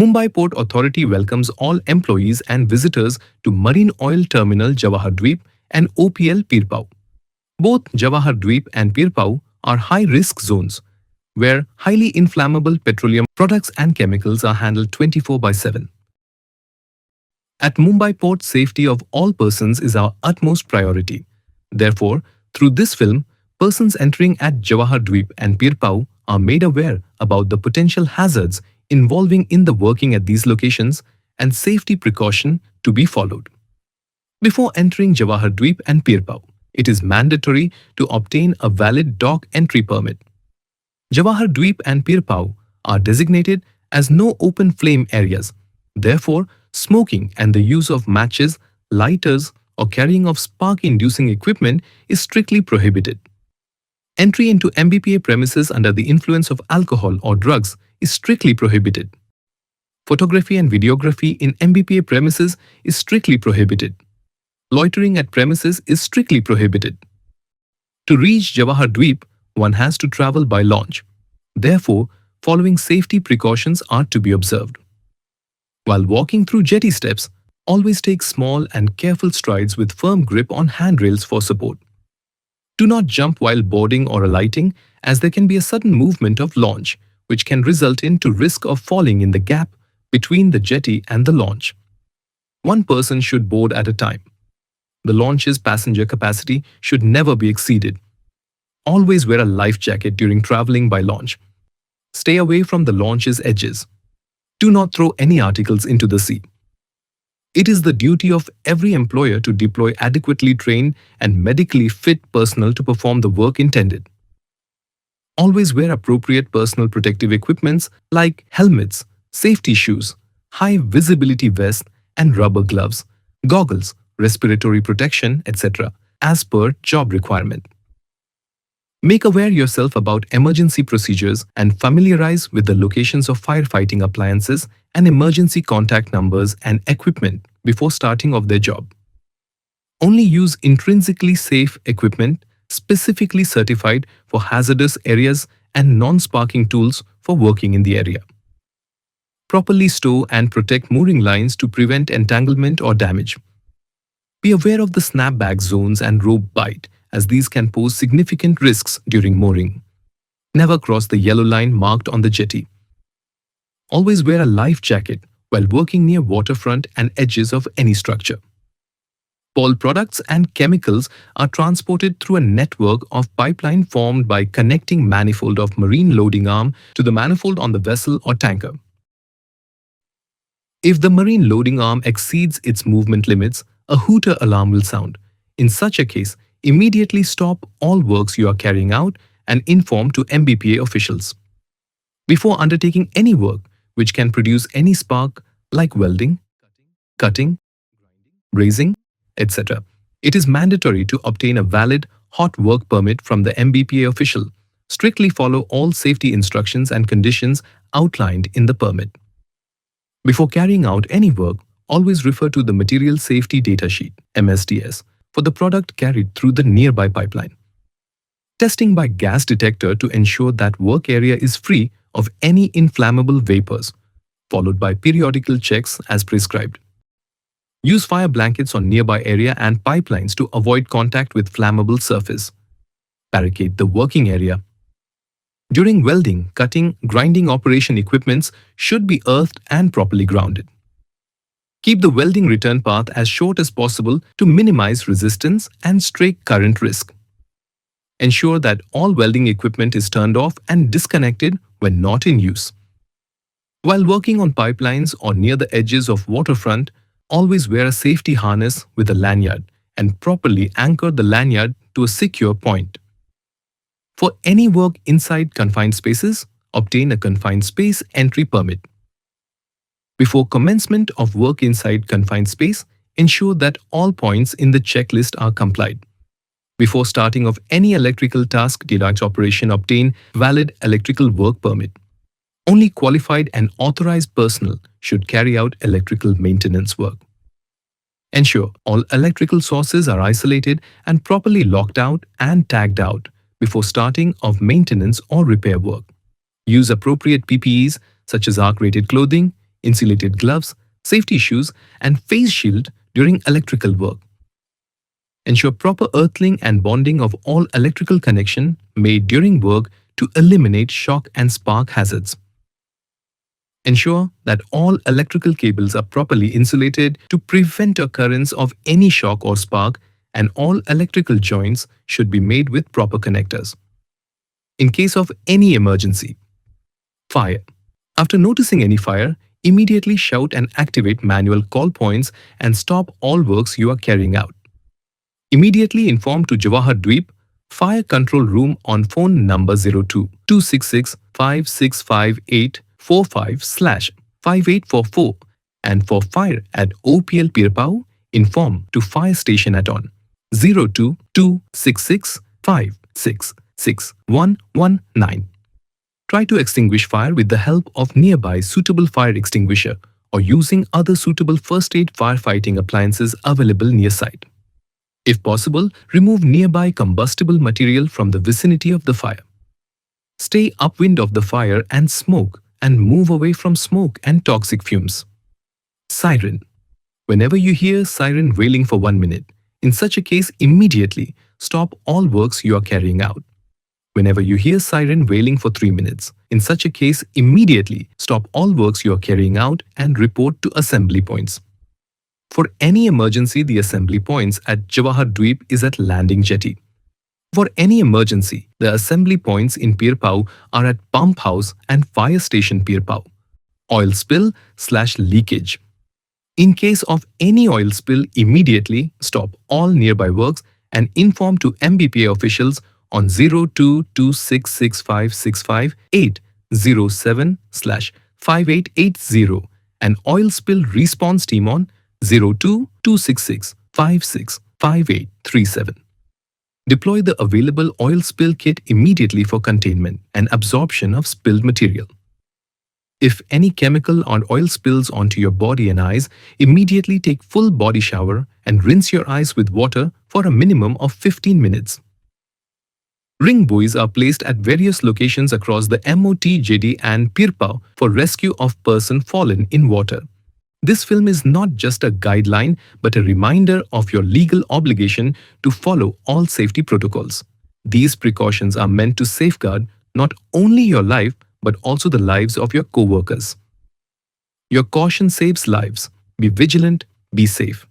Mumbai Port Authority welcomes all employees and visitors to Marine Oil Terminal Jawahar Dweep and OPL Pir Pau. Both Jawahar Dweep and Pir Pau are high-risk zones, where highly inflammable petroleum products and chemicals are handled 24/7. At Mumbai Port, safety of all persons is our utmost priority. Therefore, through this film, persons entering at Jawahar Dweep and Pir Pau are made aware about the potential hazards involving in the working at these locations and safety precaution to be followed. Before entering Jawahar Dweep and Pir Pau, it is mandatory to obtain a valid dock entry permit. Jawahar Dweep and Pir Pau are designated as no open flame areas. Therefore, smoking and the use of matches, lighters, or carrying of spark-inducing equipment is strictly prohibited. Entry into MBPA premises under the influence of alcohol or drugs is strictly prohibited. Photography and videography in MBPA premises is strictly prohibited. Loitering at premises is strictly prohibited. To reach Jawahar Dweep, one has to travel by launch. Therefore, following safety precautions are to be observed. While walking through jetty steps, always take small and careful strides with firm grip on handrails for support. Do not jump while boarding or alighting, as there can be a sudden movement of launch, which can result into risk of falling in the gap between the jetty and the launch. One person should board at a time. The launch's passenger capacity should never be exceeded. Always wear a life jacket during traveling by launch. Stay away from the launch's edges. Do not throw any articles into the sea. It is the duty of every employer to deploy adequately trained and medically fit personnel to perform the work intended. Always wear appropriate personal protective equipments like helmets, safety shoes, high visibility vests and rubber gloves, goggles, respiratory protection, etc. as per job requirement. Make aware yourself about emergency procedures and familiarize with the locations of firefighting appliances and emergency contact numbers and equipment before starting of their job. Only use intrinsically safe equipment specifically certified for hazardous areas and non-sparking tools for working in the area. Properly stow and protect mooring lines to prevent entanglement or damage. Be aware of the snapback zones and rope bight, as these can pose significant risks during mooring. Never cross the yellow line marked on the jetty. Always wear a life jacket while working near waterfront and edges of any structure. All products and chemicals are transported through a network of pipeline formed by connecting manifold of marine loading arm to the manifold on the vessel or tanker. If the marine loading arm exceeds its movement limits, a hooter alarm will sound. In such a case, immediately stop all works you are carrying out and inform to MBPA officials. Before undertaking any work which can produce any spark like welding, cutting, brazing, etc., it is mandatory to obtain a valid hot work permit from the MBPA official. Strictly follow all safety instructions and conditions outlined in the permit. Before carrying out any work, always refer to the Material Safety Data Sheet (MSDS) for the product carried through the nearby pipeline. Testing by gas detector to ensure that work area is free of any inflammable vapors, followed by periodical checks as prescribed. Use fire blankets on nearby area and pipelines to avoid contact with flammable surface. Barricade the working area. During welding, cutting, grinding operation equipments should be earthed and properly grounded. Keep the welding return path as short as possible to minimize resistance and stray current risk. Ensure that all welding equipment is turned off and disconnected when not in use. While working on pipelines or near the edges of waterfront, always wear a safety harness with a lanyard and properly anchor the lanyard to a secure point. For any work inside confined spaces, obtain a confined space entry permit. Before commencement of work inside confined space, ensure that all points in the checklist are complied. Before starting of any electrical task deluxe operation, obtain valid electrical work permit. Only qualified and authorized personnel should carry out electrical maintenance work. Ensure all electrical sources are isolated and properly locked out and tagged out before starting of maintenance or repair work. Use appropriate PPEs such as arc-rated clothing, insulated gloves, safety shoes, and face shield during electrical work. Ensure proper earthing and bonding of all electrical connection made during work to eliminate shock and spark hazards. Ensure that all electrical cables are properly insulated to prevent occurrence of any shock or spark, and all electrical joints should be made with proper connectors. In case of any emergency, fire. After noticing any fire, immediately shout and activate manual call points and stop all works you are carrying out. Immediately inform to Jawahar Dweep Fire Control Room on phone number 02-266-565845/5844, and for fire at OPL Pir Pau, inform to fire station at on 02-266-566-119. Try to extinguish fire with the help of nearby suitable fire extinguisher or using other suitable first aid firefighting appliances available near site. If possible, remove nearby combustible material from the vicinity of the fire. Stay upwind of the fire and smoke, and move away from smoke and toxic fumes. Siren. Whenever you hear siren wailing for 1 minute, in such a case immediately stop all works you are carrying out. Whenever you hear siren wailing for 3 minutes, in such a case immediately stop all works you are carrying out and report to assembly points. For any emergency, the assembly points at Jawahar Dweep is at landing jetty. For any emergency, the assembly points in Pir Pau are at Pump House and Fire Station Pir Pau. Oil spill/leakage. In case of any oil spill, immediately stop all nearby works and inform to MBPA officials on 02-266-565-807/5880 and oil spill response team on 02-266-565837. Deploy the available oil spill kit immediately for containment and absorption of spilled material. If any chemical or oil spills onto your body and eyes, immediately take full body shower and rinse your eyes with water for a minimum of 15 minutes. Ring buoys are placed at various locations across the MOT, JD and Pir Pau for rescue of person fallen in water. This film is not just a guideline but a reminder of your legal obligation to follow all safety protocols. These precautions are meant to safeguard not only your life but also the lives of your co-workers. Your caution saves lives. Be vigilant, be safe.